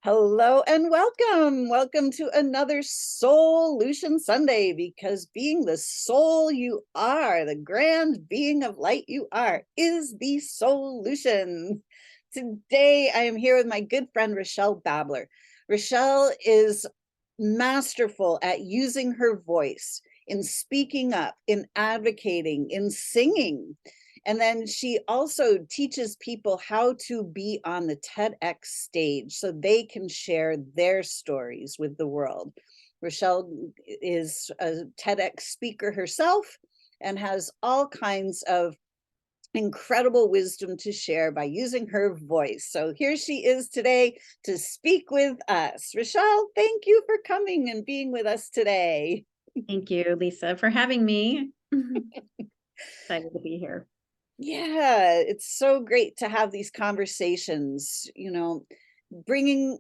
Hello and welcome. Welcome to another Solution Sunday, because being the soul you are, the grand being of light you are, is the solution. Today, I am here with my good friend, Richelle Babler. Richelle is masterful at using her voice in speaking up, in advocating, in singing. And then she also teaches people how to be on the TEDx stage so they can share their stories with the world. Richelle is a TEDx speaker herself and has all kinds of incredible wisdom to share by using her voice. So here she is today to speak with us. Richelle, thank you for coming and being with us today. Thank you, Lisa, for having me. Excited to be here. Yeah, it's so great to have these conversations. Bringing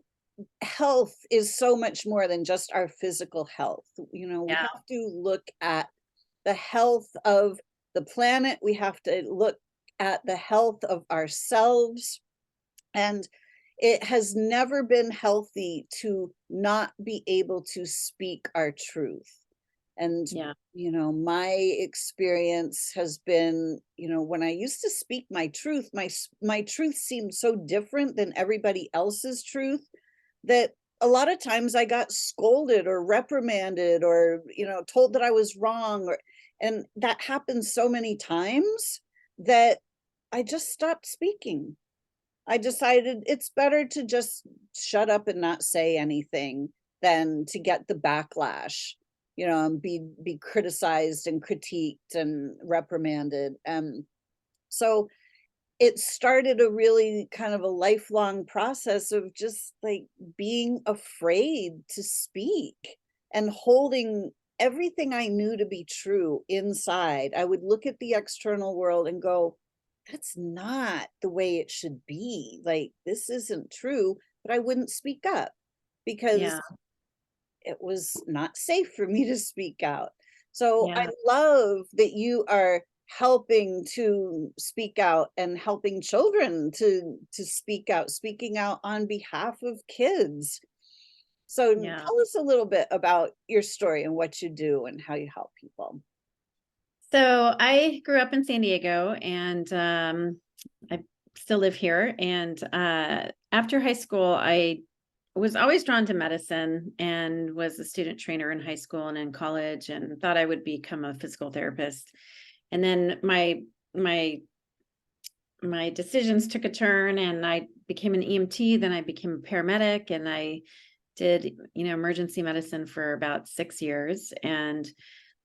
health is so much more than just our physical health. We Yeah. have to look at the health of the planet. We have to look at the health of ourselves. And it has never been healthy to not be able to speak our truth. And, Yeah. my experience has been, when I used to speak my truth, my truth seemed so different than everybody else's truth that a lot of times I got scolded or reprimanded or, told that I was wrong, and that happened so many times that I just stopped speaking. I decided it's better to just shut up and not say anything than to get the backlash, and be criticized and critiqued and reprimanded. So it started a really kind of a lifelong process of just like being afraid to speak and holding everything I knew to be true inside. I would look at the external world and go, that's not the way it should be. Like, this isn't true, but I wouldn't speak up because Yeah. it was not safe for me to speak out. So I Yeah. love that you are helping to speak out and helping children to speaking out on behalf of kids. So Yeah. tell us a little bit about your story and what you do and how you help people. So I grew up in San Diego and I still live here. And after high school, I was always drawn to medicine and was a student trainer in high school and in college and thought I would become a physical therapist. And then my decisions took a turn and I became an EMT, then I became a paramedic, and I did, emergency medicine for about 6 years, and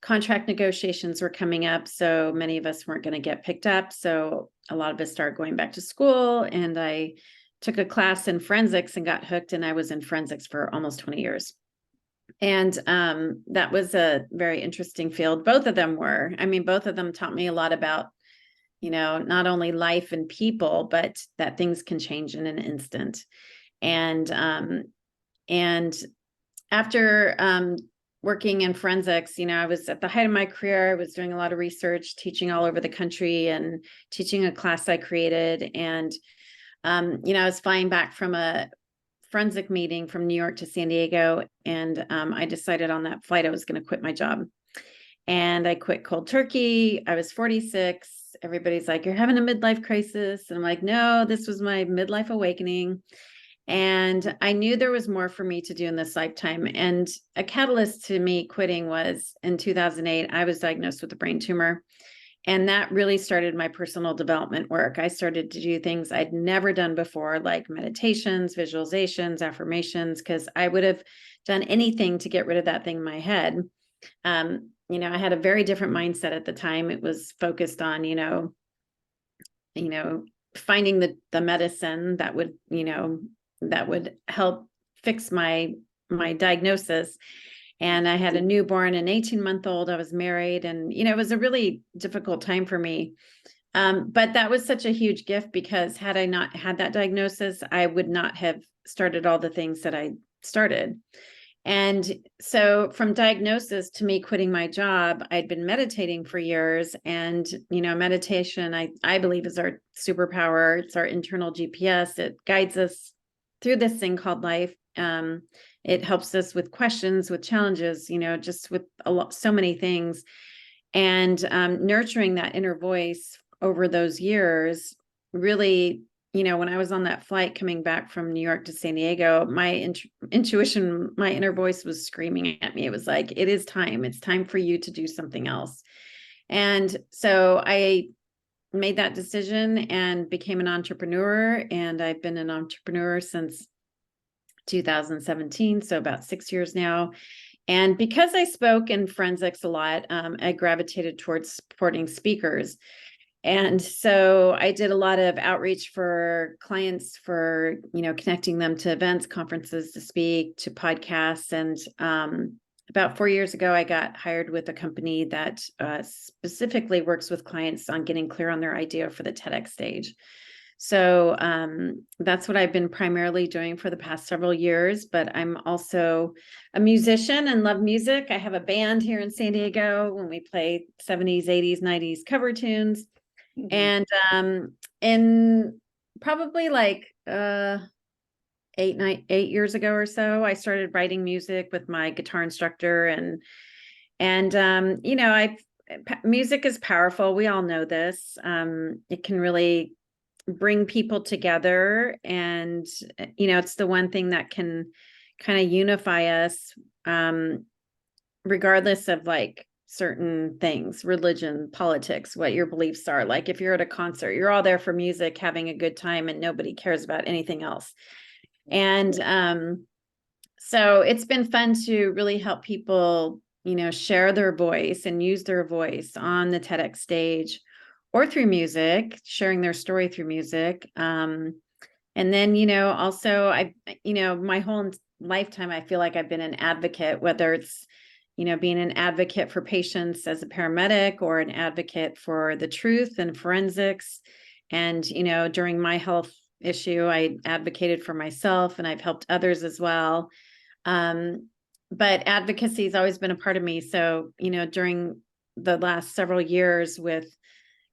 contract negotiations were coming up. So many of us weren't going to get picked up. So a lot of us started going back to school, and I took a class in forensics and got hooked. And I was in forensics for almost 20 years. And that was a very interesting field. Both of them were. I mean, both of them taught me a lot about not only life and people, but that things can change in an instant. And after working in forensics, I was at the height of my career. I was doing a lot of research, teaching all over the country, and teaching a class I created. And I was flying back from a forensic meeting from New York to San Diego, and I decided on that flight I was going to quit my job. And I quit cold turkey. I was 46. Everybody's like, you're having a midlife crisis. And I'm like, no, this was my midlife awakening. And I knew there was more for me to do in this lifetime. And a catalyst to me quitting was in 2008, I was diagnosed with a brain tumor. And that really started my personal development work. I started to do things I'd never done before, like meditations, visualizations, affirmations, because I would have done anything to get rid of that thing in my head. I had a very different mindset at the time. It was focused on, finding the medicine that would help fix my diagnosis. And I had a newborn, an 18-month-old. I was married, and it was a really difficult time for me. But that was such a huge gift, because had I not had that diagnosis, I would not have started all the things that I started. And so from diagnosis to me quitting my job, I'd been meditating for years. And, meditation, I believe, is our superpower. It's our internal GPS. It guides us through this thing called life. It helps us with questions, with challenges, just with so many things. And nurturing that inner voice over those years really, when I was on that flight coming back from New York to San Diego, my intuition, my inner voice was screaming at me. It was like, it is time. It's time for you to do something else. And so I made that decision and became an entrepreneur. And I've been an entrepreneur since 2017, so about 6 years now. And because I spoke in forensics a lot, I gravitated towards supporting speakers. And so I did a lot of outreach for clients for, connecting them to events, conferences to speak, to podcasts. And about 4 years ago, I got hired with a company that specifically works with clients on getting clear on their idea for the TEDx Stage. So that's what I've been primarily doing for the past several years, but I'm also a musician and love music. I have a band here in San Diego when we play 70s, 80s, 90s cover tunes. And in probably like 8 years ago or so, I started writing music with my guitar instructor, and music is powerful. We all know this. It can really bring people together, and it's the one thing that can kind of unify us, regardless of like certain things, religion, politics, what your beliefs are. Like if you're at a concert, you're all there for music, having a good time, and nobody cares about anything else. And so it's been fun to really help people, share their voice and use their voice on the TEDx stage or through music, sharing their story through music. And then, also my whole lifetime, I feel like I've been an advocate, whether it's, being an advocate for patients as a paramedic or an advocate for the truth and forensics. And, during my health issue, I advocated for myself, and I've helped others as well. But advocacy has always been a part of me. So, during the last several years with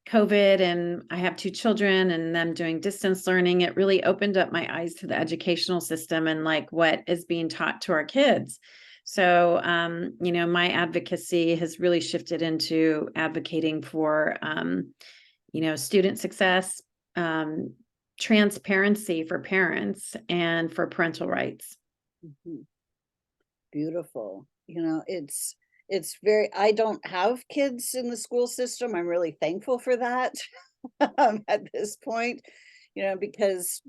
COVID, and I have 2 children and them doing distance learning, it really opened up my eyes to the educational system and like what is being taught to our kids. So, my advocacy has really shifted into advocating for, student success, transparency for parents, and for parental rights. Beautiful. It's very, I don't have kids in the school system. I'm really thankful for that at this point, because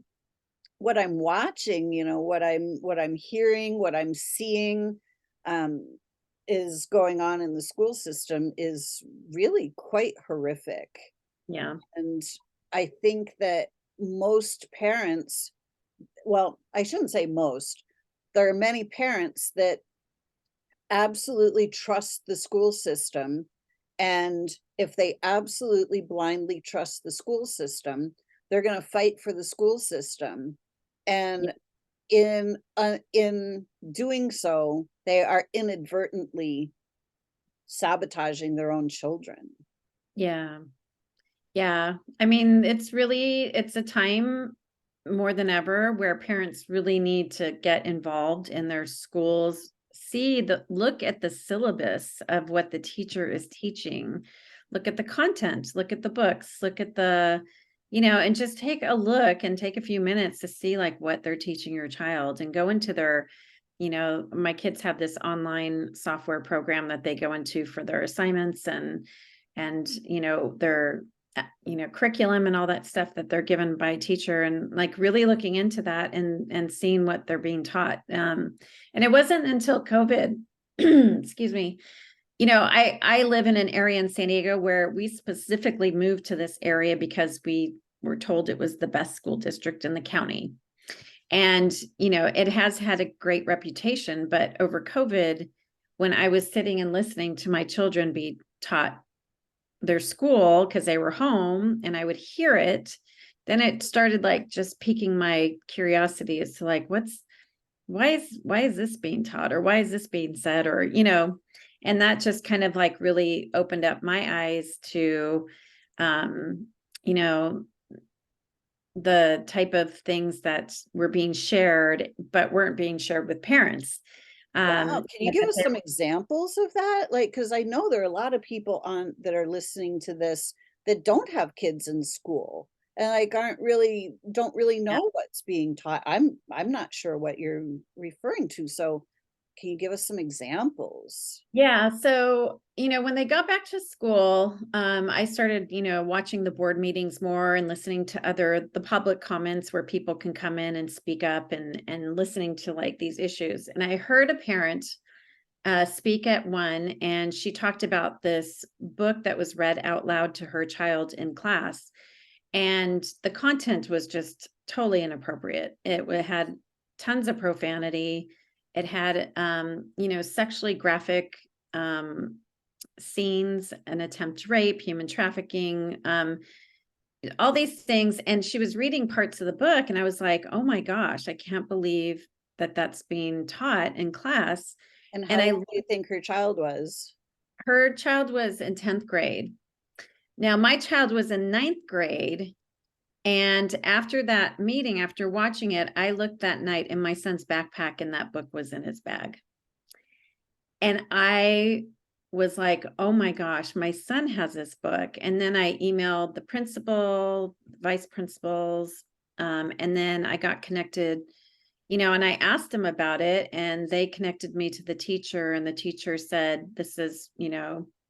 what I'm watching, what I'm hearing, what I'm seeing um, is going on in the school system is really quite horrific. Yeah. And I think that most parents, well, I shouldn't say most, there are many parents that absolutely trust the school system. And if they absolutely blindly trust the school system, they're going to fight for the school system. And in doing so, they are inadvertently sabotaging their own children. Yeah. Yeah. I mean, it's a time more than ever where parents really need to get involved in their schools, look at the syllabus of what the teacher is teaching, look at the content, look at the books, look at and just take a look and take a few minutes to see like what they're teaching your child, and go into their, my kids have this online software program that they go into for their assignments, and their curriculum and all that stuff that they're given by a teacher, and like really looking into that and seeing what they're being taught. And it wasn't until COVID, excuse me, I live in an area in San Diego where we specifically moved to this area because we were told it was the best school district in the county. And, it has had a great reputation, but over COVID, when I was sitting and listening to my children be taught their school because they were home and I would hear it, then it started like just piquing my curiosity as to like, why is this being taught, or why is this being said, or, and that just kind of like really opened up my eyes to, you know, the type of things that were being shared, but weren't being shared with parents. Wow, can you But give that us some examples of that? Like, because I know there are a lot of people on that are listening to this that don't have kids in school and like don't really they're- know what's being taught. I'm not sure what you're referring to. So can you give us some examples? Yeah. So, when they got back to school, I started, watching the board meetings more and listening to the public comments where people can come in and speak up and listening to like these issues. And I heard a parent speak at one, and she talked about this book that was read out loud to her child in class. And the content was just totally inappropriate. It had tons of profanity. It had, sexually graphic um, scenes, an attempt rape, human trafficking, all these things. And she was reading parts of the book, and I was like, oh my gosh, I can't believe that that's being taught in class. And And how old do you think her child was? her child was in 10th grade. Now, my child was in ninth grade. And after that meeting, after watching it, I looked that night in my son's backpack and that book was in his bag. And I was like, oh my gosh, my son has this book. And then I emailed the principal, vice principals, and then I got connected, and I asked them about it, and they connected me to the teacher, and the teacher said, this is,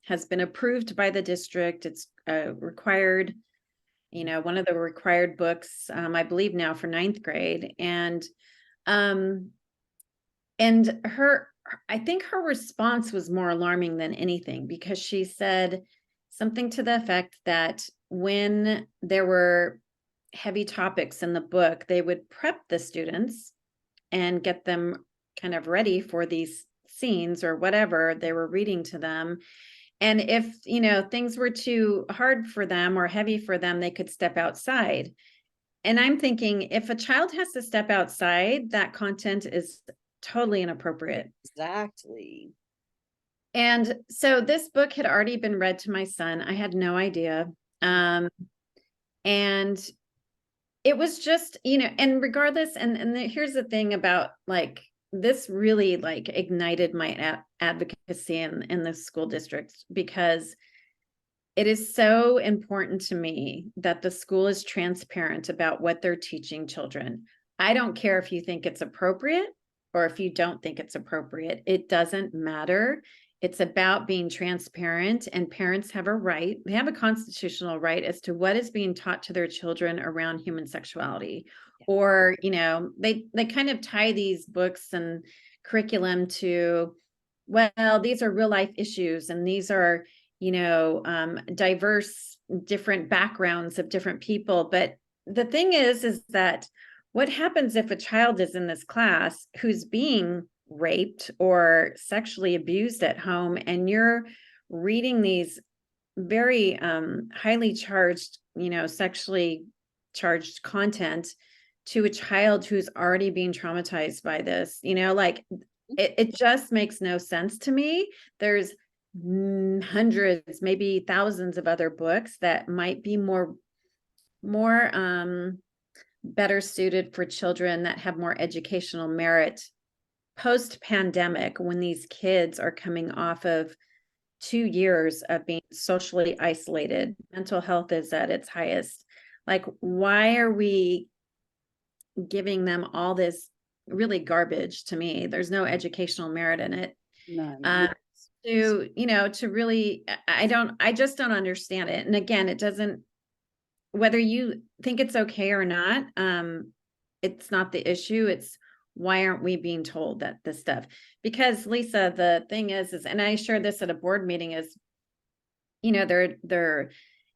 has been approved by the district. It's required, one of the required books, I believe now for ninth grade. Um, and I think her response was more alarming than anything, because she said something to the effect that when there were heavy topics in the book, they would prep the students and get them kind of ready for these scenes or whatever they were reading to them. And if, things were too hard for them or heavy for them, they could step outside. And I'm thinking, if a child has to step outside, that content is totally inappropriate. Exactly. And so this book had already been read to my son. I had no idea. And it was just, and regardless, here's the thing about like, this really like ignited my advocacy in the school district, because it is so important to me that the school is transparent about what they're teaching children. I don't care if you think it's appropriate or if you don't think it's appropriate. It doesn't matter. It's about being transparent, and parents have a right. They have a constitutional right as to what is being taught to their children around human sexuality. Or, they kind of tie these books and curriculum to, well, these are real life issues, and these are, diverse, different backgrounds of different people. But the thing is that what happens if a child is in this class who's being raped or sexually abused at home, and you're reading these very highly charged, sexually charged content to a child who's already being traumatized by this, like it just makes no sense to me. There's hundreds, maybe thousands of other books that might be more better suited for children, that have more educational merit post pandemic, when these kids are coming off of 2 years of being socially isolated. Mental health is at its highest. Like, why are we giving them all this really garbage? To me, there's no educational merit in it. None. To really, I just don't understand it. And again, it doesn't, whether you think it's okay or not, it's not the issue. It's, why aren't we being told that this stuff? Because Lisa, the thing is, and I shared this at a board meeting, is, their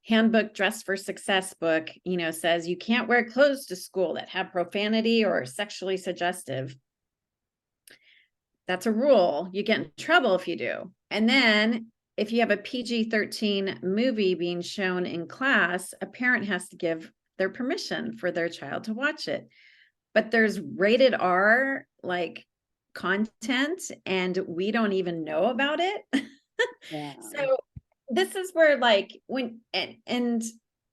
handbook Dress for Success book, says you can't wear clothes to school that have profanity or sexually suggestive. That's a rule. You get in trouble if you do. And then if you have a PG-13 movie being shown in class, a parent has to give their permission for their child to watch it. But there's rated R like content, and we don't even know about it. Yeah. So this is where, like, when and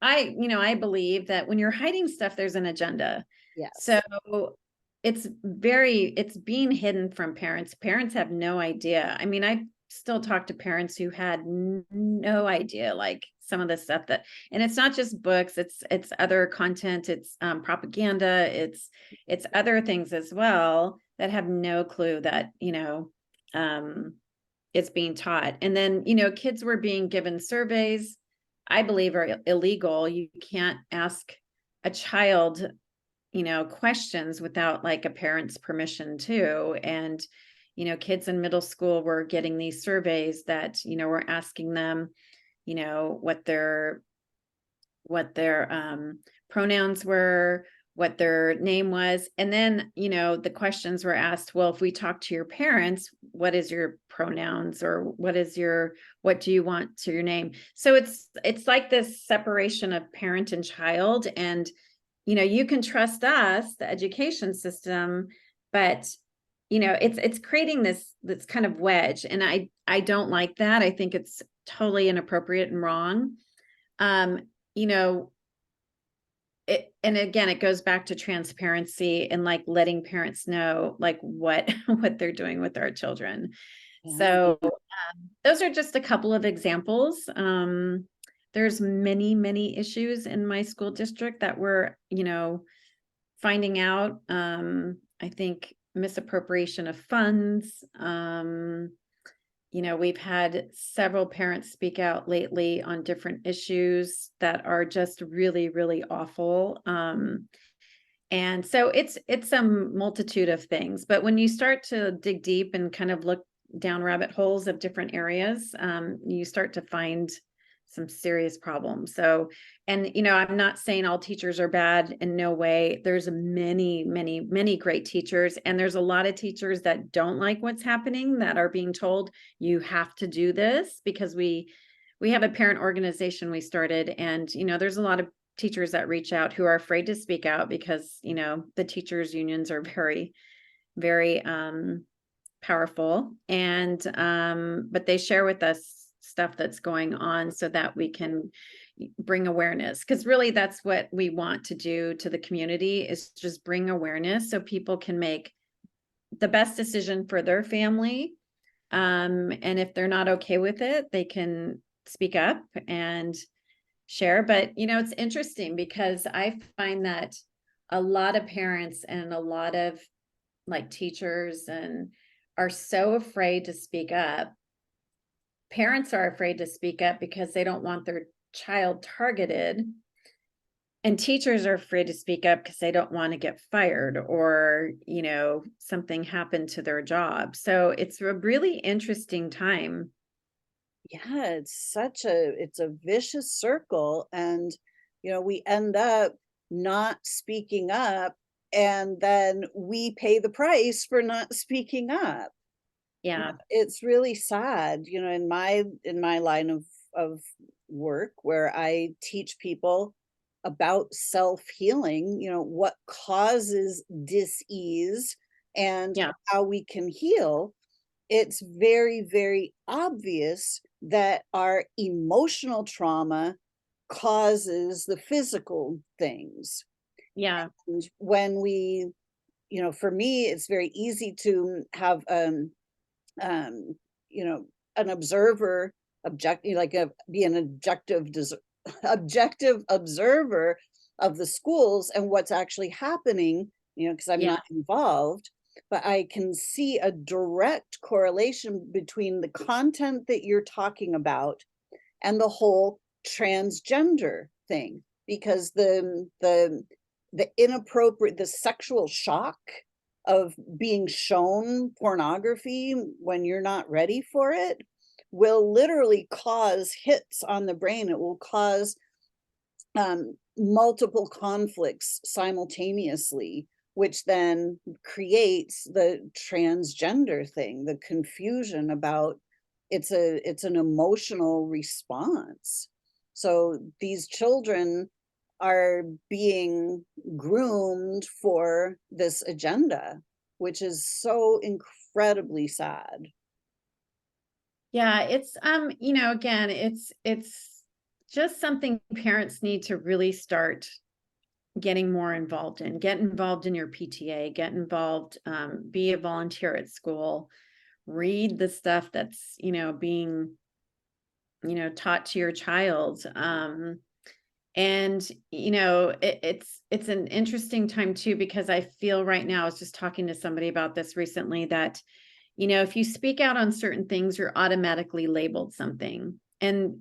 I believe that when you're hiding stuff, there's an agenda. So Yes. it's being hidden from parents. Parents have no idea. I mean, I still talk to parents who had no idea, like some of the stuff that, and it's not just books, it's other content, it's propaganda, it's other things as well that have no clue that, um, it's being taught. And then, kids were being given surveys, I believe are illegal. You can't ask a child, questions without like a parent's permission too. And, kids in middle school were getting these surveys that, were asking them, what their pronouns were, what their name was. And then, the questions were asked, well, if we talk to your parents, what is your pronouns, or what do you want to your name? So it's like this separation of parent and child. And, you can trust us, the education system, but it's creating this kind of wedge. And I don't like that. I think it's totally inappropriate and wrong. Um, you know, and again, it goes back to transparency and like letting parents know like what what they're doing with our children. Yeah. So those are just a couple of examples. There's many issues in my school district that we're, finding out. I think misappropriation of funds. We've had several parents speak out lately on different issues that are just really awful. And so it's a multitude of things. But when you start to dig deep and kind of look down rabbit holes of different areas, you start to find some serious problems. So, and I'm not saying all teachers are bad, in no way. There's many great teachers, and there's a lot of teachers that don't like what's happening, that are being told you have to do this, because we have a parent organization we started, and there's a lot of teachers that reach out who are afraid to speak out because the teachers unions are very powerful, and but they share with us stuff that's going on so that we can bring awareness, because really that's what we want to do to the community, is just bring awareness so people can make the best decision for their family. And if they're not okay with it, they can speak up and share. But it's interesting because I find that a lot of parents and a lot of like teachers and are so afraid to speak up. Parents are afraid to speak up because they don't want their child targeted. And teachers are afraid to speak up because they don't want to get fired, or, something happened to their job. So it's a really interesting time. Yeah, it's a vicious circle, and we end up not speaking up, and then we pay the price for not speaking up. Yeah. It's really sad, in my line of work, where I teach people about self-healing, what causes dis-ease and Yeah. how we can heal. It's very obvious that our emotional trauma causes the physical things. Yeah. And when we, for me, it's very easy to have um, an observer object, like be an objective observer of the schools and what's actually happening, because I'm Yeah. not involved, but I can see a direct correlation between the content that you're talking about and the whole transgender thing, because the inappropriate, the sexual shock of being shown pornography when you're not ready for it will literally cause hits on the brain. It will cause multiple conflicts simultaneously, which then creates the transgender thing, the confusion about it's an emotional response. So these children are being groomed for this agenda, which is so incredibly sad. Yeah. It's, again, it's just something parents need to really start getting more involved in. Get involved in your PTA, get involved, be a volunteer at school, read the stuff that's, being, taught to your child. And it's an interesting time too, because I feel right now, I was just talking to somebody about this recently, that if you speak out on certain things, you're automatically labeled something. And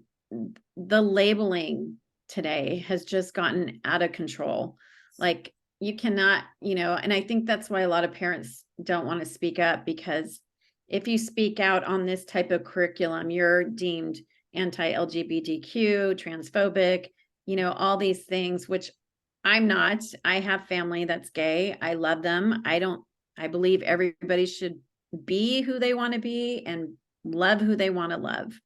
the labeling today has just gotten out of control. Like, you cannot, and I think that's why a lot of parents don't want to speak up, because if you speak out on this type of curriculum, you're deemed anti-LGBTQ, transphobic, all these things, which I'm not. I have family that's gay. I love them. I believe everybody should be who they want to be and love who they want to love.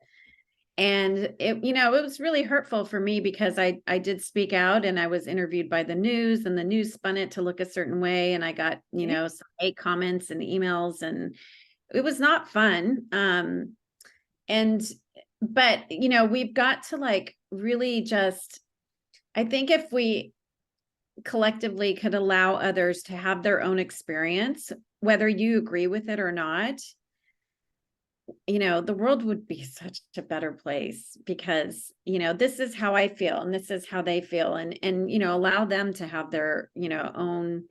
And it was really hurtful for me, because I did speak out, and I was interviewed by the news, and the news spun it to look a certain way. And I got, some hate comments and emails, and it was not fun. But we've got to, like, really just, I think if we collectively could allow others to have their own experience, whether you agree with it or not, the world would be such a better place, because, this is how I feel and this is how they feel, and allow them to have their, own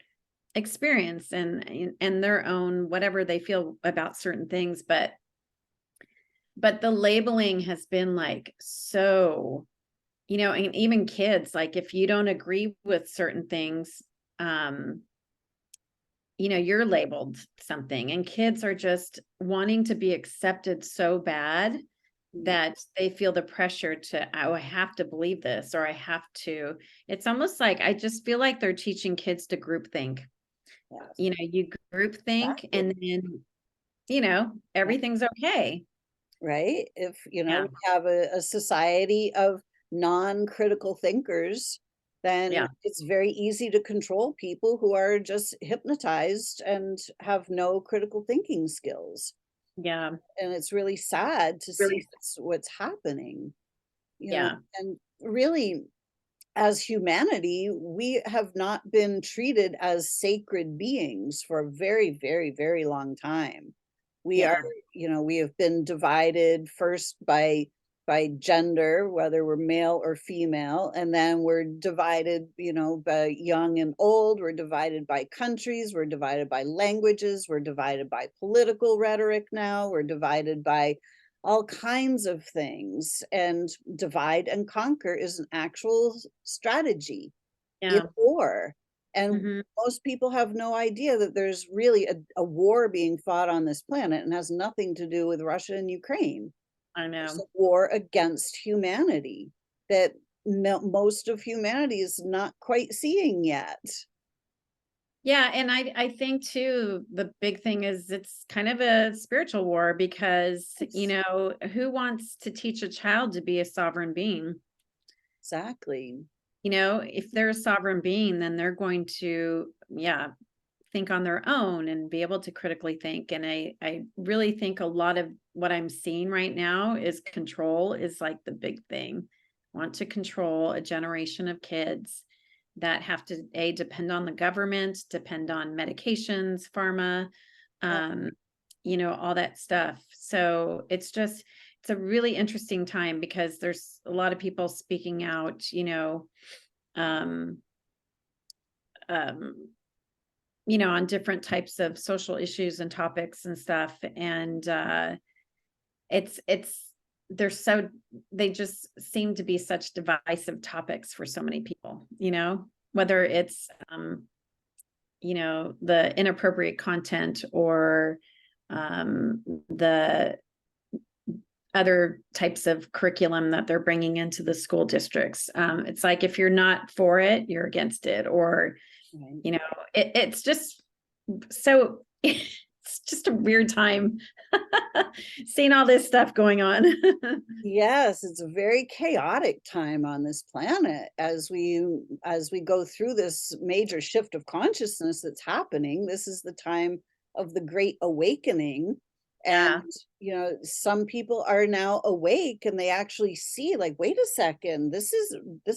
experience and their own whatever they feel about certain things. But the labeling has been, like, so, and even kids, like, if you don't agree with certain things, you're labeled something, and kids are just wanting to be accepted so bad that they feel the pressure to, oh, I have to believe this, or I have to. It's almost like, I just feel like they're teaching kids to group think. Yes. You group think, Exactly. and then, everything's okay. Right? If, Yeah. we have a society of non-critical thinkers, then Yeah. it's very easy to control people who are just hypnotized and have no critical thinking skills. Yeah. And it's really sad to see Really? what's happening, Yeah. and really, as humanity, we have not been treated as sacred beings for a very, very, very long time. We are, Yeah. we have been divided first by gender, whether we're male or female, and then we're divided, by young and old. We're divided by countries, we're divided by languages, we're divided by political rhetoric now, we're divided by all kinds of things. And divide and conquer is an actual strategy in Yeah. war. And Hmm. most people have no idea that there's really a war being fought on this planet, and has nothing to do with Russia and Ukraine. I It's know. a war against humanity that most of humanity is not quite seeing yet. Yeah, and I think too, the big thing is, it's kind of a spiritual war, because, Yes, who wants to teach a child to be a sovereign being? exactly. If they're a sovereign being, then they're going to, yeah, think on their own and be able to critically think. And I really think a lot of what I'm seeing right now is control is, like, the big thing. Want to control a generation of kids that have to, depend on the government, depend on medications, pharma, Yeah. um, all that stuff. So it's a really interesting time, because there's a lot of people speaking out, um, um, on different types of social issues and topics and stuff. And it's they're so they just seem to be such divisive topics for so many people, whether it's the inappropriate content, or the other types of curriculum that they're bringing into the school districts. It's like, if you're not for it, you're against it, or Right. it's just so it's just a weird time seeing all this stuff going on. Yes, it's a very chaotic time on this planet as we go through this major shift of consciousness that's happening. This is the time of the great awakening, And, Yeah. some people are now awake and they actually see, like, wait a second, this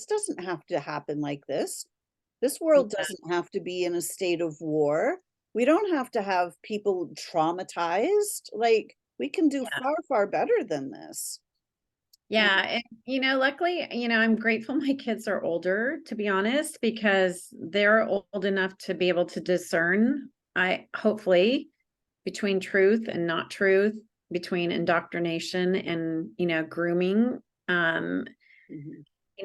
doesn't have to happen like this. This world Yeah. doesn't have to be in a state of war. We don't have to have people traumatized. Like, we can do Yeah. far, far better than this. And Yeah. And, luckily, I'm grateful my kids are older, to be honest, because they're old enough to be able to discern, hopefully, between truth and not truth, between indoctrination and, grooming. Um, mhm.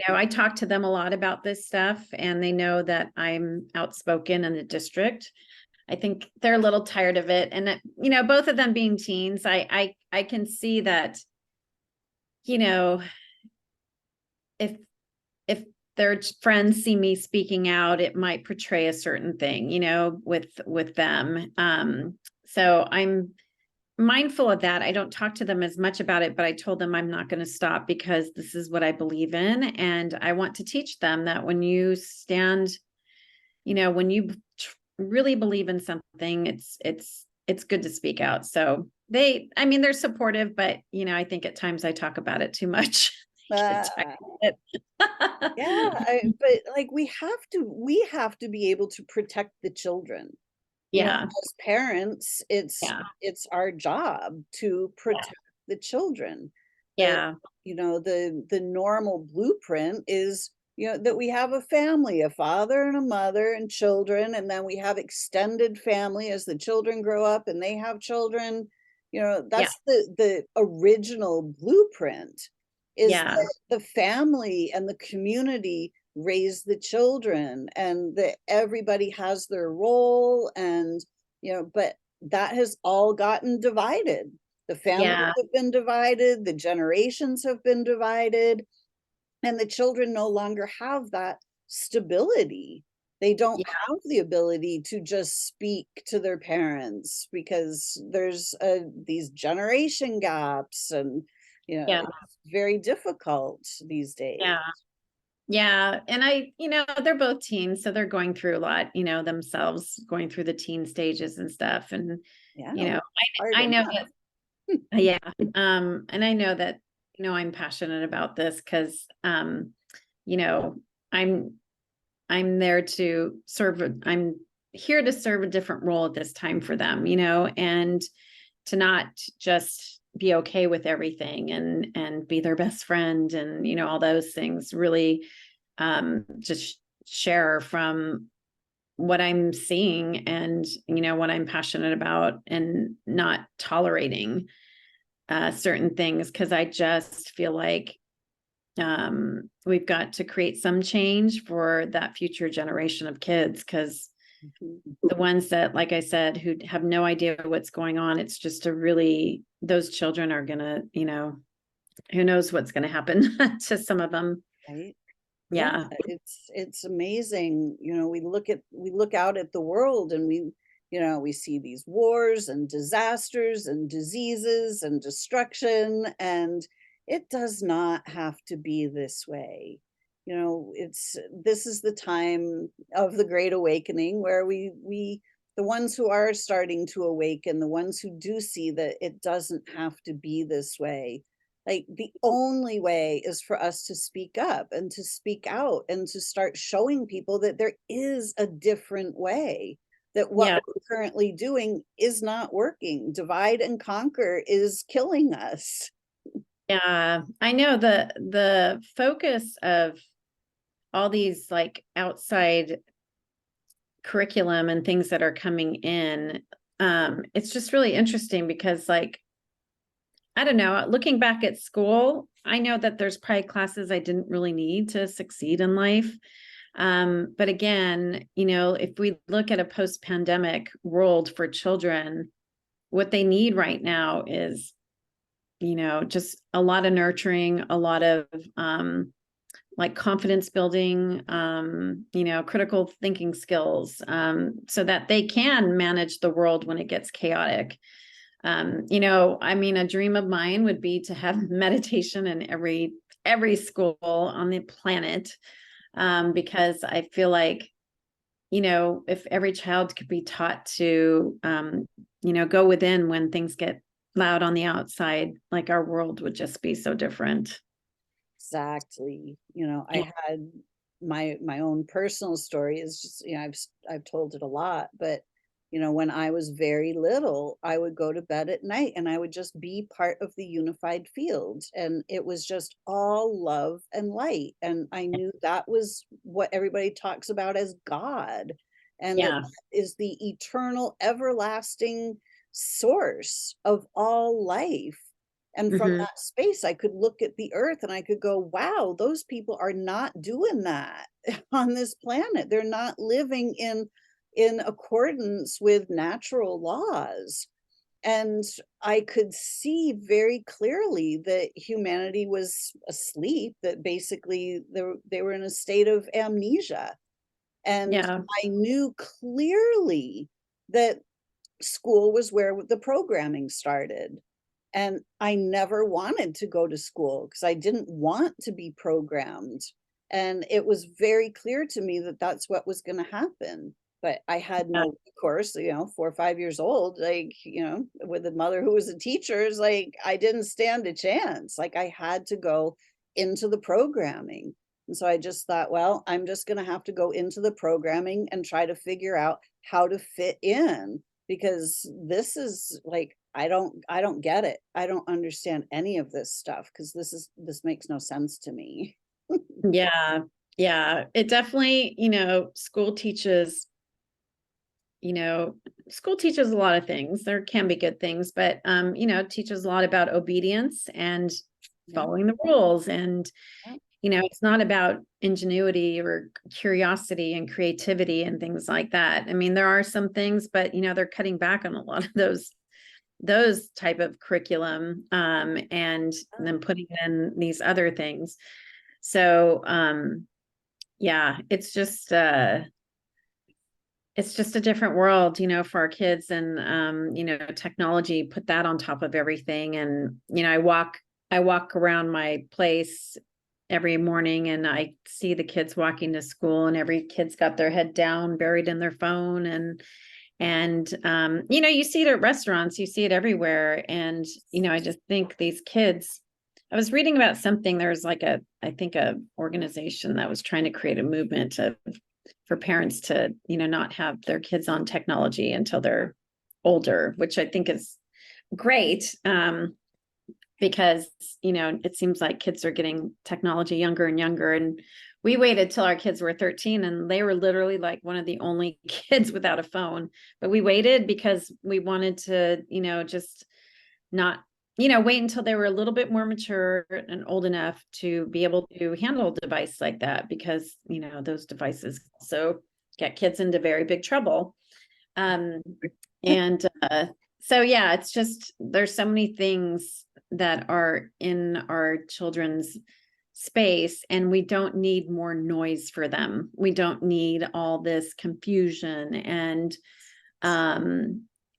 I talk to them a lot about this stuff, and they know that I'm outspoken in the district. I think they're a little tired of it. And, both of them being teens, I can see that, you know, if if their friends see me speaking out, it might portray a certain thing, with them. So I'm mindful of that. I don't talk to them as much about it, but I told them I'm not going to stop because this is what I believe in. And I want to teach them that when you stand, when you really believe in something, it's good to speak out. So they're supportive, but I think at times I talk about it too much. I get tired Ah, of yeah, it. but like we have to be able to protect the children. Yeah. As parents, it's Yeah. it's our job to protect the children. The Yeah. the normal blueprint is, that we have a family, a father and a mother and children, and then we have extended family as the children grow up and they have children. Yeah. That's the original blueprint, is Yeah. that the family and the community raise the children and that everybody has their role. And but that has all gotten divided. The families Yeah. have been divided, the generations have been divided, and the children no longer have that stability. They don't Yeah. have the ability to just speak to their parents because there's these generation gaps, and Yeah. it's very difficult these days. Yeah. Yeah. And they're both teens, so they're going through a lot, themselves, going through the teen stages and stuff. And, Yeah, you know, hard I know enough. that, yeah. And I know that, I'm passionate about this because, you know, I'm, I'm there to serve, I'm here to serve a different role at this time for them, and to not just be okay with everything and be their best friend and all those things, really just share from what I'm seeing and what I'm passionate about, and not tolerating certain things, because I just feel like we've got to create some change for that future generation of kids, because Mhm. the ones that, like I said, who have no idea what's going on, it's just those children are gonna, who knows what's gonna happen to some of them. Right. Yeah, Yeah. it's amazing. We look out at the world and we see these wars and disasters and diseases and destruction, and it does not have to be this way. This is the time of the Great Awakening where we the ones who are starting to awaken, the ones who do see that it doesn't have to be this way, like, the only way is for us to speak up and to speak out and to start showing people that there is a different way, that what Yeah. we're currently doing is not working. Divide and conquer is killing us. Yeah. I know the focus of all these like outside curriculum and things that are coming in. It's just really interesting because, like, I don't know, looking back at school, I know that there's probably classes I didn't really need to succeed in life. But again, if we look at a post-pandemic world for children, what they need right now is, just a lot of nurturing, a lot of like confidence building, critical thinking skills, so that they can manage the world when it gets chaotic. I mean, a dream of mine would be to have meditation in every school on the planet, because I feel like, if every child could be taught to, go within when things get loud on the outside, like our world would just be so different. Exactly. You know, Yeah. I had my own personal story is just, you know, I've told it a lot, but you know, when I was very little, I would go to bed at night and I would just be part of the unified field. And it was just all love and light. And I knew that was what everybody talks about as God, and that Yeah. that is the eternal, everlasting source of all life. And from Hmm. that space, I could look at the earth and I could go, wow, those people are not doing that on this planet. They're not living in accordance with natural laws. And I could see very clearly that humanity was asleep, that basically they were in a state of amnesia. And Yeah. I knew clearly that school was where the programming started. And I never wanted to go to school because I didn't want to be programmed. And it was very clear to me that that's what was going to happen. But I had Yeah. no recourse, you know, 4 or 5 years old, like, you know, with a mother who was a teacher, is like, I didn't stand a chance. Like, I had to go into the programming. And so I just thought, well, I'm just going to have to go into the programming and try to figure out how to fit in, because this is like, I don't get it. I don't understand any of this stuff because this makes no sense to me. Yeah. Yeah. It definitely, you know, school teaches a lot of things. There can be good things, but it teaches a lot about obedience and Yeah, following the rules. And, yeah. it's not about ingenuity or curiosity and creativity and things like that. I mean, there are some things, but they're cutting back on a lot of those type of curriculum, and then putting in these other things. So yeah, it's just a different world, for our kids. And technology, put that on top of everything. And I walk around my place every morning and I see the kids walking to school, and every kid's got their head down, buried in their phone. And you see it at restaurants, you see it everywhere. And I just think these kids, I was reading about something, there's like I think a organization that was trying to create a movement for parents to not have their kids on technology until they're older, which I think is great. Because it seems like kids are getting technology younger and younger. And we waited till our kids were 13, and they were literally like one of the only kids without a phone. But we waited because we wanted to just not wait until they were a little bit more mature and old enough to be able to handle a device like that, because those devices also get kids into very big trouble. um and so yeah, it's just, there's so many things that are in our children's space, and we don't need more noise for them. We don't need all this confusion and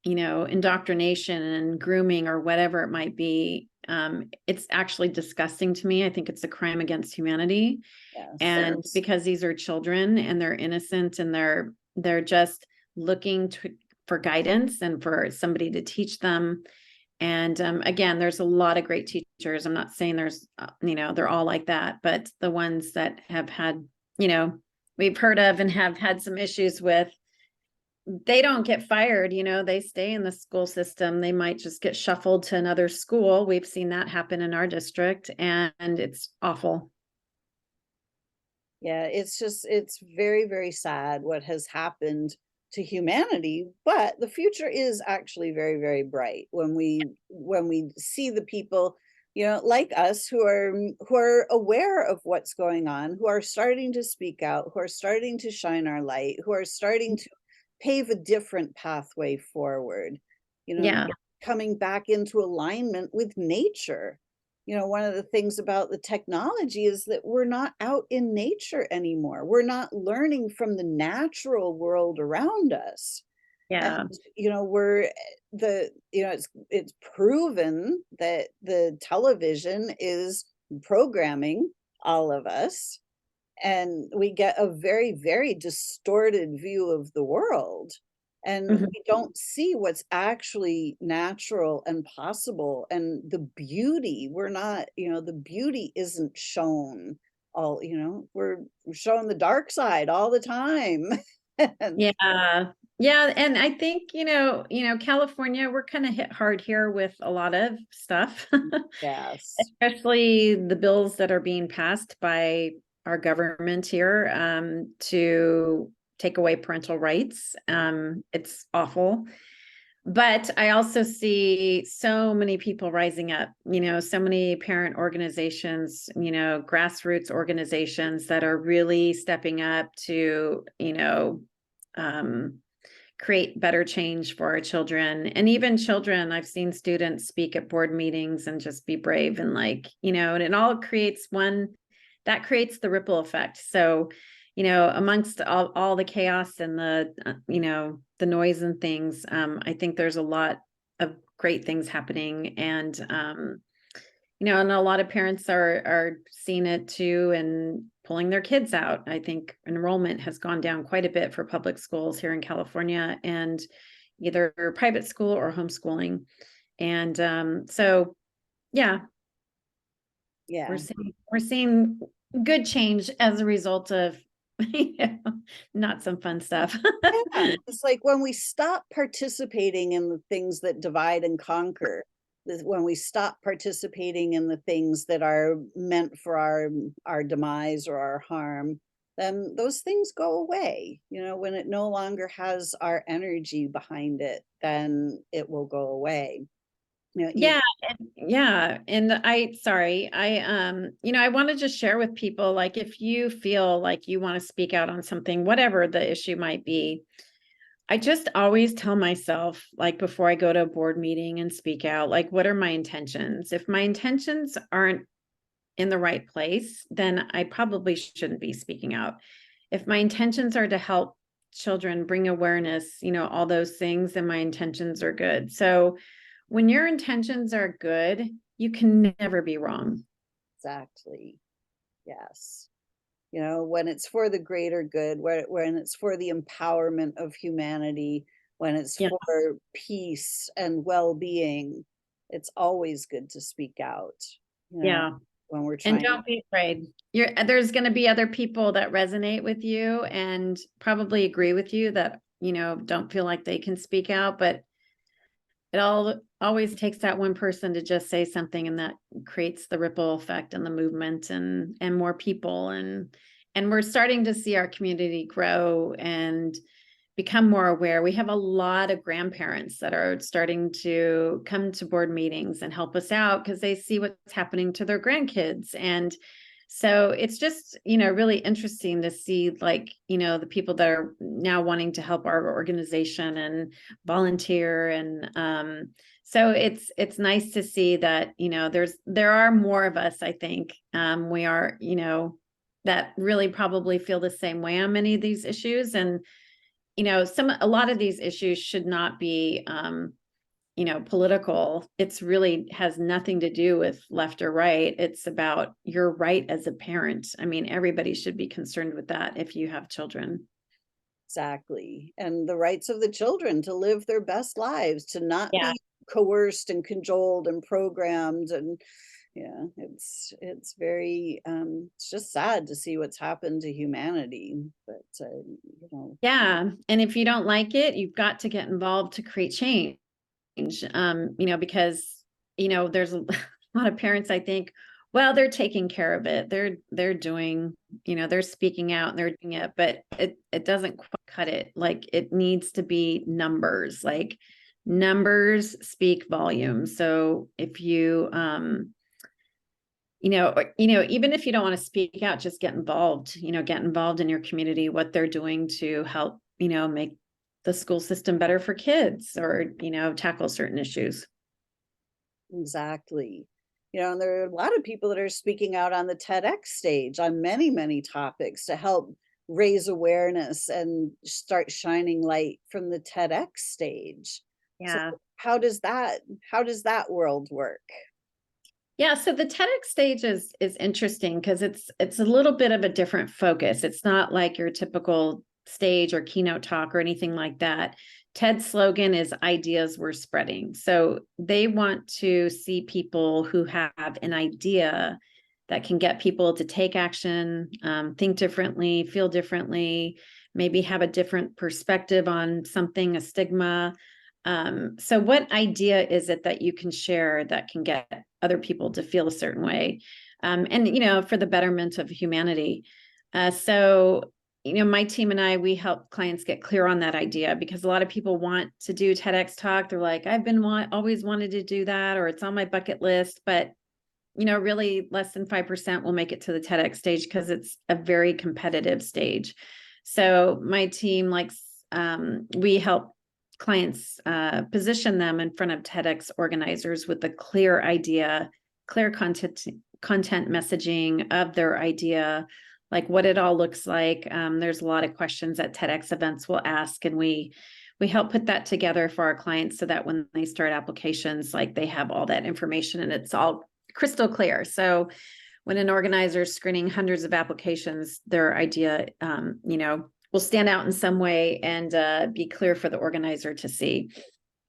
indoctrination and grooming or whatever it might be. It's actually disgusting to me. I think it's a crime against humanity. Yes. And because these are children and they're innocent, and they're just looking for guidance and for somebody to teach them. And again, there's a lot of great teachers. I'm not saying there's, they're all like that, but the ones that have had, we've heard of and have had some issues with, they don't get fired. They stay in the school system. They might just get shuffled to another school. We've seen that happen in our district, and it's awful. Yeah, it's very, very sad what has happened to humanity, but the future is actually very, very bright when we see the people, you know, like us, who are aware of what's going on, who are starting to speak out, who are starting to shine our light, who are starting to pave a different pathway forward, you know, Yeah. coming back into alignment with nature. You know, one of the things about the technology is that we're not out in nature anymore. We're not learning from the natural world around us. And, Yeah. you know, it's proven that the television is programming all of us, and we get a very, very distorted view of the world. and Mhm. we don't see what's actually natural and possible, and the beauty, we're not, the beauty isn't shown all, we're showing the dark side all the time. And Yeah. Yeah. And I think, California, we're kind of hit hard here with a lot of stuff, yes, especially the bills that are being passed by our government here to take away parental rights. It's awful. But I also see so many people rising up, so many parent organizations, grassroots organizations that are really stepping up to, um, create better change for our children. And even children, I've seen students speak at board meetings and just be brave and and it all creates that creates the ripple effect. So, amongst all the chaos and the noise and things, I think there's a lot of great things happening. And a lot of parents are seeing it too and pulling their kids out. I think enrollment has gone down quite a bit for public schools here in California, and either private school or homeschooling. And so yeah, yeah. we're seeing good change as a result of not some fun stuff. Yeah, it's like when we stop participating in the things that divide and conquer, when we stop participating in the things that are meant for our demise or our harm, then those things go away. When it no longer has our energy behind it, then it will go away. Even Yeah, yeah. And I want to just share with people, like, if you feel like you want to speak out on something, whatever the issue might be, I just always tell myself, like, before I go to a board meeting and speak out, like, what are my intentions? If my intentions aren't in the right place, then I probably shouldn't be speaking out. If my intentions are to help children, bring awareness, all those things, then my intentions are good. So when your intentions are good, you can never be wrong. exactly. Yes. When it's for the greater good, when it's for the empowerment of humanity, when it's Yeah. for peace and well-being, it's always good to speak out, you know, Yeah. when we're And trying. don't be afraid. There's going to be other people that resonate with you and probably agree with you that, don't feel like they can speak out, but it always takes that one person to just say something, and that creates the ripple effect and the movement and more people, and we're starting to see our community grow and become more aware. We have a lot of grandparents that are starting to come to board meetings and help us out because they see what's happening to their grandkids. And so it's just, really interesting to see, like, the people that are now wanting to help our organization and volunteer. And so it's nice to see that, there are more of us, I think. We are, that really probably feel the same way on many of these issues. And a lot of these issues should not be political. It's really has nothing to do with left or right. It's about your right as a parent. I mean, everybody should be concerned with that if you have children. Exactly. And the rights of the children to live their best lives, to not Yeah. be coerced and cajoled and programmed. And yeah, it's just sad to see what's happened to humanity. But Yeah. And if you don't like it, you've got to get involved to create change. Because there's a lot of parents, I think, well, they're taking care of it. They're doing, they're speaking out and they're doing it, but it doesn't quite cut it. Like, it needs to be numbers. Like, numbers speak volumes. So if you even if you don't want to speak out, just get involved, get involved in your community, what they're doing to help, make the school system better for kids, or, tackle certain issues. exactly. And there are a lot of people that are speaking out on the TEDx stage on many, many topics to help raise awareness and start shining light from the TEDx stage. So Yeah. how does that world work? Yeah, so the TEDx stage is interesting because it's a little bit of a different focus. It's not like your typical stage or keynote talk or anything like that. TED's slogan is ideas we're spreading. So they want to see people who have an idea that can get people to take action, think differently, feel differently, maybe have a different perspective on something, a stigma. So what idea is it that you can share that can get other people to feel a certain way? And, for the betterment of humanity. So my team and I, we help clients get clear on that idea, because a lot of people want to do TEDx talk. They're like, I've been always wanted to do that, or it's on my bucket list, but really less than 5% will make it to the TEDx stage because it's a very competitive stage. So my team we help clients position them in front of TEDx organizers with a clear idea, clear content messaging of their idea, like what it all looks like. There's a lot of questions that TEDx events will ask, and we help put that together for our clients so that when they start applications, like they have all that information and it's all crystal clear. So when an organizer is screening hundreds of applications, their idea, will stand out in some way and be clear for the organizer to see.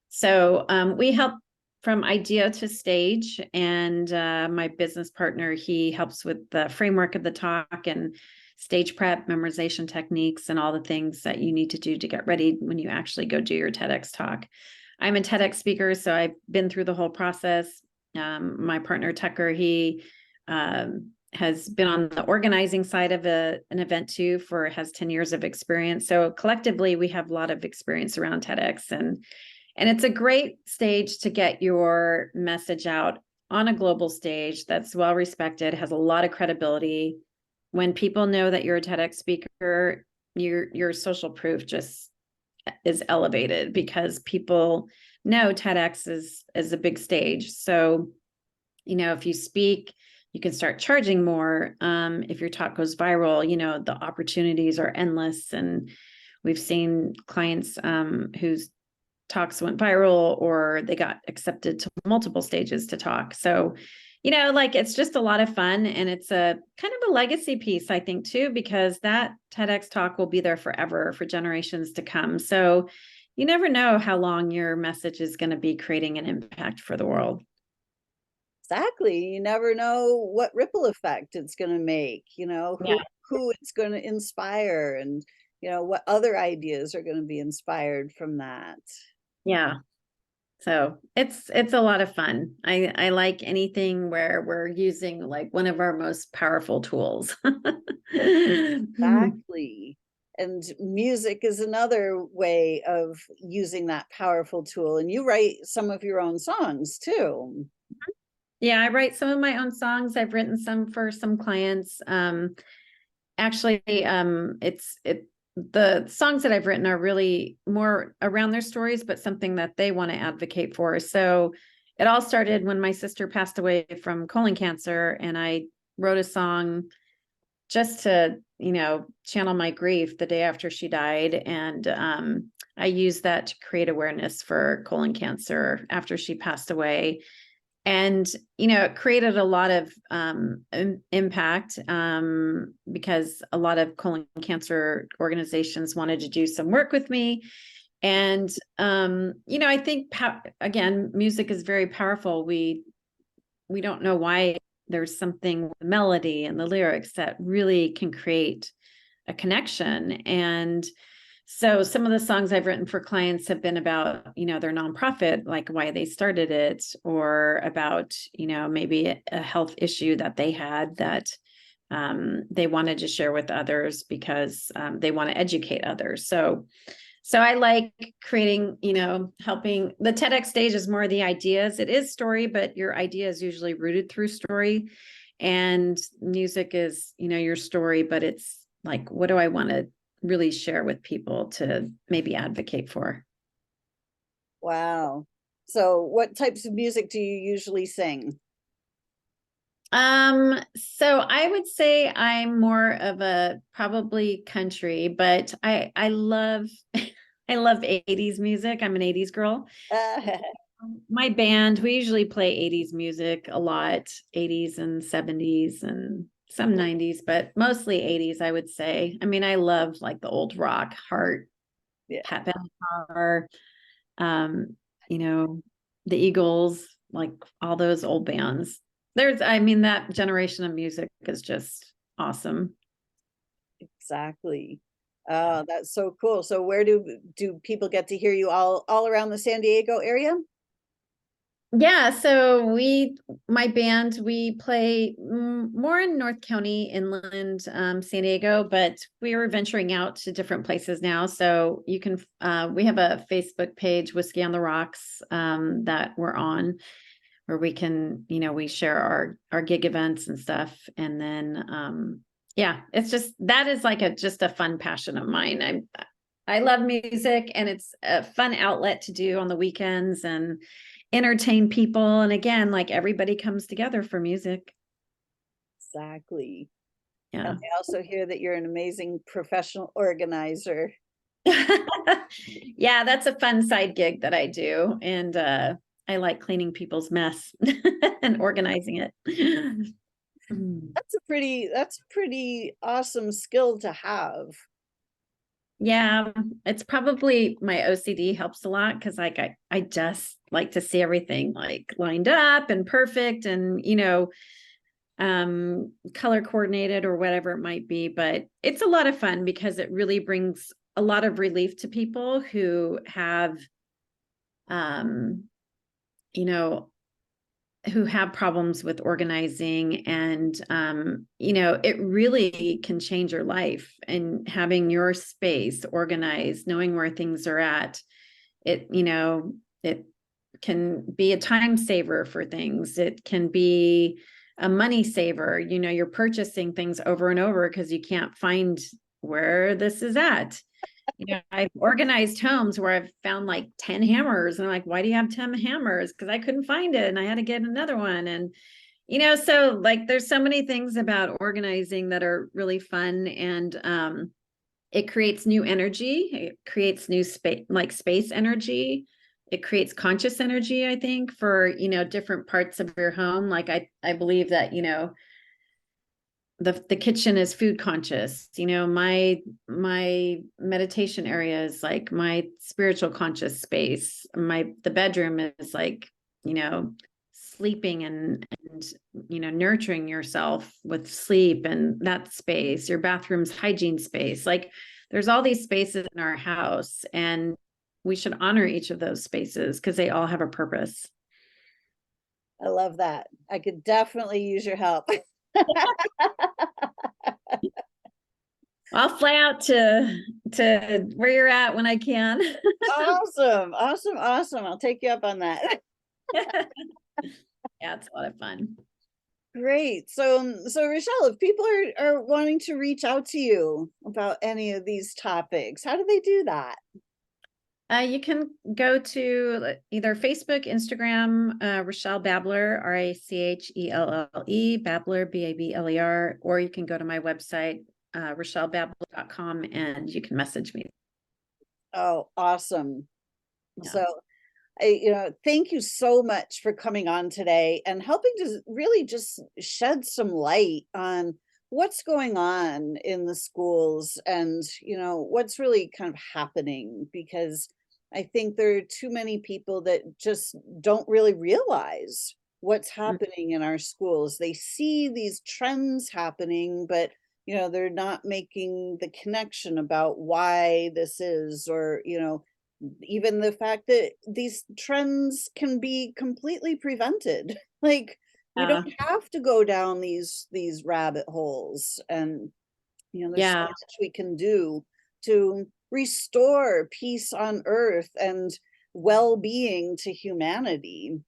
So we help from idea to stage, and my business partner, he helps with the framework of the talk and stage prep, memorization techniques, and all the things that you need to do to get ready when you actually go do your TEDx talk. I'm a TEDx speaker, so I've been through the whole process. My partner, Tucker, he has been on the organizing side of an event too, has 10 years of experience. So collectively, we have a lot of experience around TEDx, and it's a great stage to get your message out on a global stage that's well respected, has a lot of credibility. When people know that you're a TEDx speaker, your social proof just is elevated because people know TEDx is a big stage. So, if you speak, you can start charging more. If your talk goes viral, the opportunities are endless. And we've seen clients whose talks went viral or they got accepted to multiple stages to talk. So, it's just a lot of fun, and it's a kind of a legacy piece, I think, too, because that TEDx talk will be there forever for generations to come. So you never know how long your message is going to be creating an impact for the world. Exactly. You never know what ripple effect it's going to make, Yeah. who it's going to inspire, and, what other ideas are going to be inspired from that. Yeah. So it's a lot of fun. I like anything where we're using like one of our most powerful tools. Exactly. And music is another way of using that powerful tool. And you write some of your own songs too. Yeah, I write some of my own songs. I've written some for some clients. Actually, the songs that I've written are really more around their stories, but something that they want to advocate for. So it all started when my sister passed away from colon cancer, and I wrote a song just to, channel my grief the day after she died. And I used that to create awareness for colon cancer after she passed away. And, it created a lot of impact because a lot of colon cancer organizations wanted to do some work with me. And, I think, again, music is very powerful. We don't know why there's something with the melody and the lyrics that really can create a connection. And so some of the songs I've written for clients have been about, their nonprofit, like why they started it, or about, maybe a health issue that they had that they wanted to share with others because they want to educate others. So I like creating, helping. The TEDx stage is more the ideas. It is story, but your idea is usually rooted through story. And music is, your story, but it's like, what do I want to really share with people to maybe advocate for? Wow. So what types of music do you usually sing? So I would say I'm more of a probably country, but I love I love 80s music. I'm an 80s girl. My band, we usually play 80s music a lot, 80s and 70s and some 90s, but mostly 80s, I would say. I mean, I love like the old rock, Heart, Yeah, Pat Benatar, um, you know, the Eagles, like all those old bands. I mean, that generation of music is just awesome. exactly. That's so cool. So where do people get to hear you all around the San Diego area? Yeah, so my band, we play more in North County, inland, San Diego, but we are venturing out to different places now. So you can, we have a Facebook page, Whiskey on the Rocks, that we're on, where we can, we share our gig events and stuff. And then, yeah, it's just, that is like just a fun passion of mine. I love music, and it's a fun outlet to do on the weekends and entertain people. And again, like everybody comes together for music. Exactly. And Yeah. I also hear that you're an amazing professional organizer. Yeah, that's a fun side gig that I do. And I like cleaning people's mess and organizing it. Mm. That's a pretty awesome skill to have. Yeah, it's probably my OCD helps a lot because like I just like to see everything like lined up and perfect and color coordinated or whatever it might be. But it's a lot of fun because it really brings a lot of relief to people who have um you know who have problems with organizing. And it really can change your life, and having your space organized, knowing where things are at, it can be a time saver for things. It can be a money saver. You're purchasing things over and over because you can't find where this is at. I've organized homes where I've found like 10 hammers, and I'm like, why do you have 10 hammers? Because I couldn't find it and I had to get another one. And so like there's so many things about organizing that are really fun. And it creates new energy. It creates new space, like space energy. It creates conscious energy, I think, for different parts of your home. Like I believe that the kitchen is food conscious. My meditation area is like my spiritual conscious space. The bedroom is like sleeping and nurturing yourself with sleep, and that space. Your bathroom's hygiene space. Like there's all these spaces in our house, and we should honor each of those spaces because they all have a purpose. I love that. I could definitely use your help. I'll fly out to where you're at when I can. Awesome. Awesome. Awesome. I'll take you up on that. Yeah, it's a lot of fun. Great. So Rachelle, if people are wanting to reach out to you about any of these topics, how do they do that? You can go to either Facebook, Instagram, Richelle Babler, Rachelle, Babler, Babler, or you can go to my website, RichelleBabler.com, and you can message me. Oh, awesome. Yeah. So thank you so much for coming on today and helping to really just shed some light on what's going on in the schools and, what's really kind of happening, because I think there are too many people that just don't really realize what's Mm. happening in our schools. They see these trends happening, but they're not making the connection about why this is, or even the fact that these trends can be completely prevented. Like we Yeah. don't have to go down these rabbit holes, and there's so Yeah. much we can do to restore peace on earth and well-being to humanity.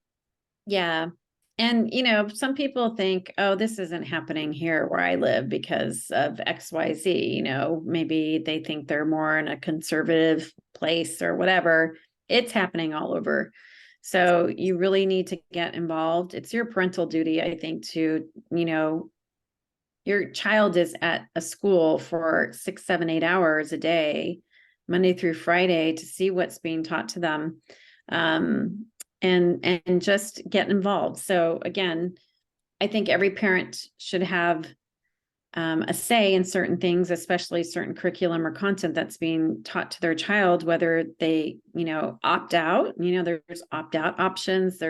Yeah. And, some people think, oh, this isn't happening here where I live because of XYZ. Maybe they think they're more in a conservative place or whatever. It's happening all over. So you really need to get involved. It's your parental duty, I think, to, your child is at a school for 6, 7, 8 hours a day, Monday through Friday, to see what's being taught to them. And just get involved. So again, I think every parent should have a say in certain things, especially certain curriculum or content that's being taught to their child, whether they, opt out. There's opt out options.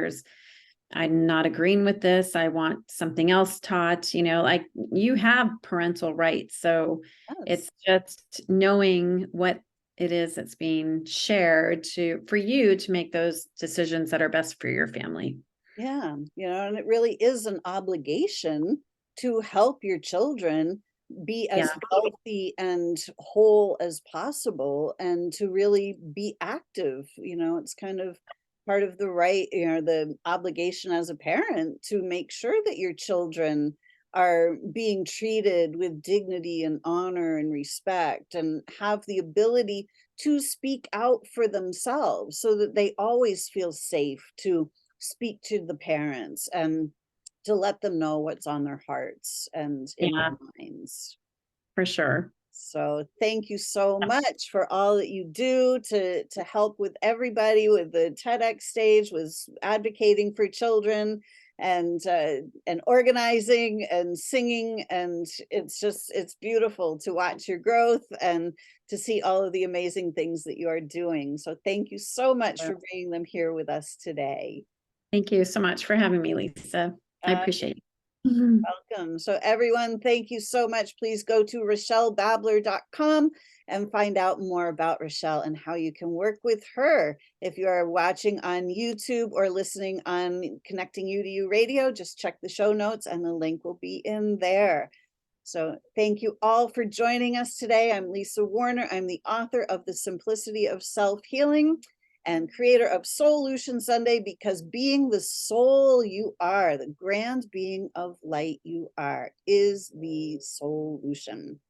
I'm not agreeing with this. I want something else taught, like you have parental rights. So Yes. it's just knowing what it is that's being shared for you to make those decisions that are best for your family. Yeah, and it really is an obligation to help your children be as Yeah. healthy and whole as possible and to really be active. It's kind of part of the right, the obligation as a parent to make sure that your children are being treated with dignity and honor and respect and have the ability to speak out for themselves so that they always feel safe to speak to the parents and to let them know what's on their hearts and in Yeah, their minds. for sure. So thank you so much for all that you do to help with everybody with the TEDx stage, was advocating for children and organizing and singing, and it's beautiful to watch your growth and to see all of the amazing things that you are doing. So thank you so much for bringing them here with us today. Thank you so much for having me, Lisa. I Uh, appreciate it. Welcome. So everyone, thank you so much. Please go to RachelleBabler.com and find out more about Rachelle and how you can work with her. If you are watching on YouTube or listening on Connecting You to You Radio, just check the show notes and the link will be in there. So thank you all for joining us today. I'm Lisa Warner. I'm the author of The Simplicity of Self-Healing and creator of Soulution Sunday, because being the soul you are, the grand being of light you are, is the solution.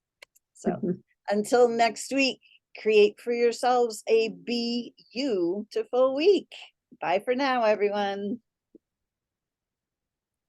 So until next week, create for yourselves a be beautiful week. Bye for now, everyone.